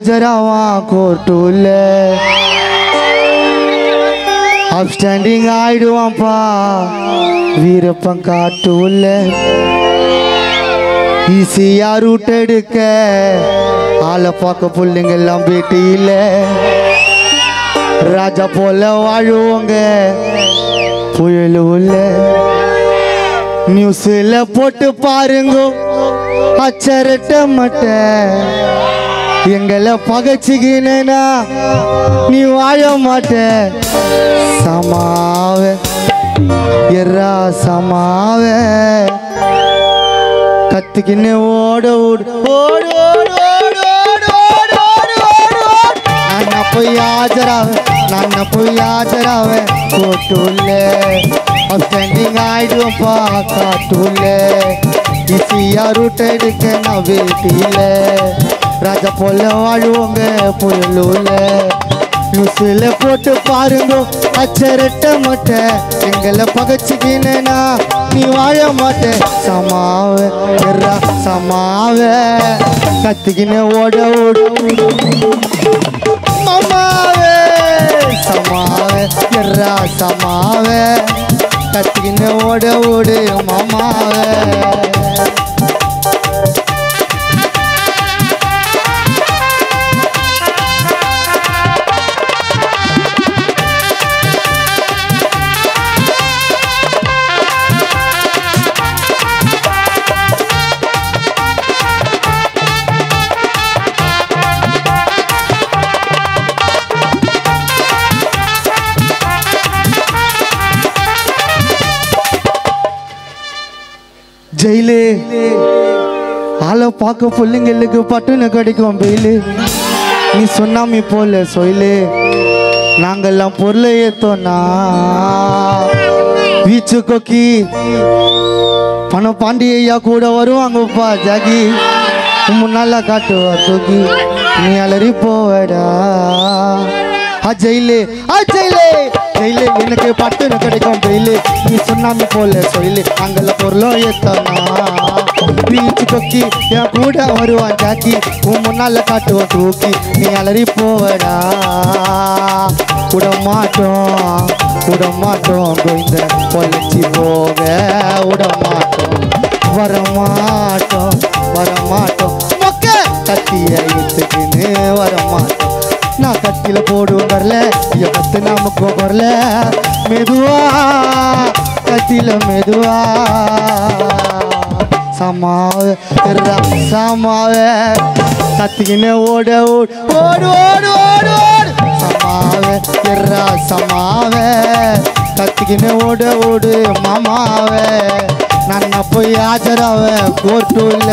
जरावा कोर्टूल upstanding आइडुवांपा Veerappan काटूल ஈஸியா root எடுக்க ஆளை பார்க்க பிள்ளைங்க எல்லாம் பேட்டியில ராஜா போல வாழுவோங்க புயலுல நியூஸ்ல போட்டு பாருங்க அச்சரட்ட மட்ட எங்களை பகச்சிக்கினா நீ வாழ மாட்ட சமாவ எர்ரா சமாவ கத்திக்கின்னு ஓட ஓடு ஓடு ஓடு ஓடு ஓடு ஓடு ஓடு ஓடு நான் போய் ஆஜராவேன் கோட்டுள்ள ஸ்டாண்டிங் ஆயிடுவோம்ப்பா காட்டுள்ள ஈஸியா ரூட் எடுக்க நான் வீட்டில ராஜா போல வாழுவோங்க புயலுள்ள நியூஸ்ல போட்டு பாருங்க அச்சரட்ட மாட்ட எங்களை பகச்சிக்கினா நீ வாழ மாட்ட சமாவ எர்ரா சமாவ கத்திக்கின ஓட ஓடு மாமாவே சமாவ எர்ரா சமாவ கத்திக்கின ஓட ஓடு மாமாவே ஜெயிலு ஆளை பார்க்க பிள்ளைங்களுக்கு பட்டுன்னு கிடைக்கும் பெயிலு நீ சொன்னாமி போல சொயிலு நாங்கெல்லாம் பொருளை ஏத்தோன்னா வீச்சு கொக்கி பணம் பாண்டியா கூட வருவாங்கப்பா ஜாகி முன்னால காட்டுவா தூக்கி நீ அலறி போவடா ஜெயிலு ஜெயிலு ஜெயிலு எனக்கு பட்டுன்னு கிடைக்கும் பெயிலு நீ சொன்னாமி போல சொல்லு அங்கெல்லாம் பொருளும் ஏத்தனா பீச்சு கொக்கி என் கூட வருவான் ஜாக்கி உன் முன்னால காட்டுவான் தூக்கி நீ அலறி போவடா விடமாட்டோம் கோவிந்த பொழைச்சி போக விடமாட்டோம் வரமாட்டோம் மொக்க கத்திய இழுத்துக்குன்னு வரமாட்டோம் நான் கத்தில போடுவோம் வரல என் கத்து நமக்கும் வரல மெதுவா கத்தில மெதுவா சமாவ கத்திக்கின்னு ஓட ஓடு ஓடு ஓடு ஓடு ஓடு சமாவ எர்ரா சமாவ கத்திக்கின்னு ஓட ஓடு மாமாவ நான் போய் ஆஜராவ கோர்ட்டுல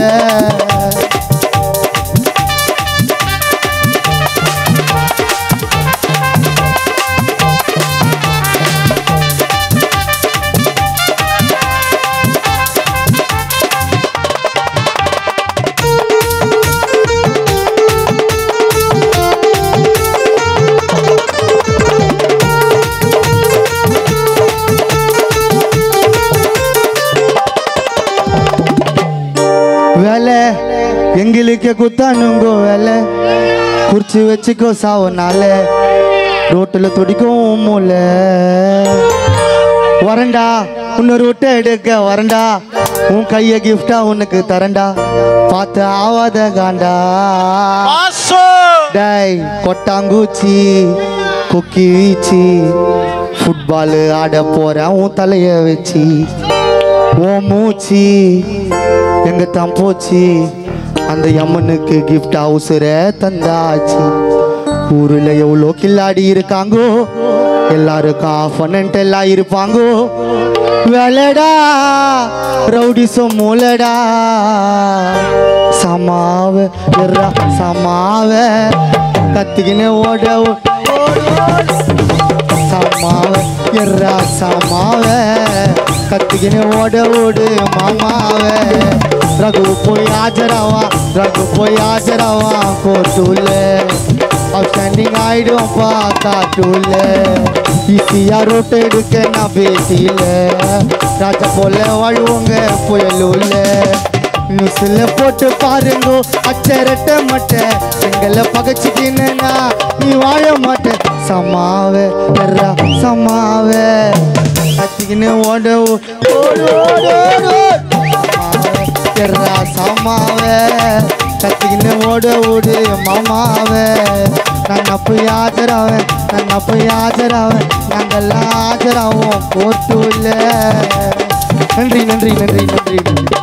வேலை எங்களுக்கு குத்தானுங்கோ வேலை குறிச்சி வச்சுக்கோ சாவனால ரோட்டில் துடிக்கும் மூல வரண்டா உன்னை ரோட்டை எடுக்க வரண்டா உன் கையை கிஃப்டா உனக்கு தரண்டா பார்த்து ஆவாத காண்டா டை கொட்டாங்கூச்சி கொக்கி வீச்சி ஃபுட்பால் ஆட போறேன் உன் தலைய வச்சு ஓ மூச்சி எங்க தான் போச்சு அந்த அம்மனுக்கு கிஃப்ட் ஹவுஸர தந்தாச்சு ஊரில் எவ்வளோ கில்லாடி இருக்காங்கோ எல்லாருக்கும் ஆஃபனன்ட் எல்லாம் இருப்பாங்கோ வேலைடா ரவுடிசோ மூலடா சமாவ எர்ரா சமாவ கத்திக்கின்னு ஓட சமாவ எர்ரா சமாவ கத்திக்கின்னு ஓட ஓடு மாமாவ ரகு போய் ஆஜராவா கோர்ட்டுல ஸ்டாண்டிங் ஆயிடுவோம்ப்பா காட்டுல ஈஸியா ரோட் எடுக்க நான் பேசியில ராஜா போல வாழ்வோங்க புயலுள்ள நியூஸ்ல போட்டு பாருங்கோ அச்சரட்ட மட்ட எங்களை பகச்சிக்கினா நீ வாழ மாட்ட சமாவே எர்ரா சமாவே கத்திக்கின்னு ஓடு எர்ரா சமாவே கத்திக்கின்னு ஓடு மாமாவே நான் அப்போ ஆஜராவேன் நாங்கெல்லாம் ஆஜராவோம் கோர்ட்டுல நன்றி நன்றி நன்றி நன்றி நன்றி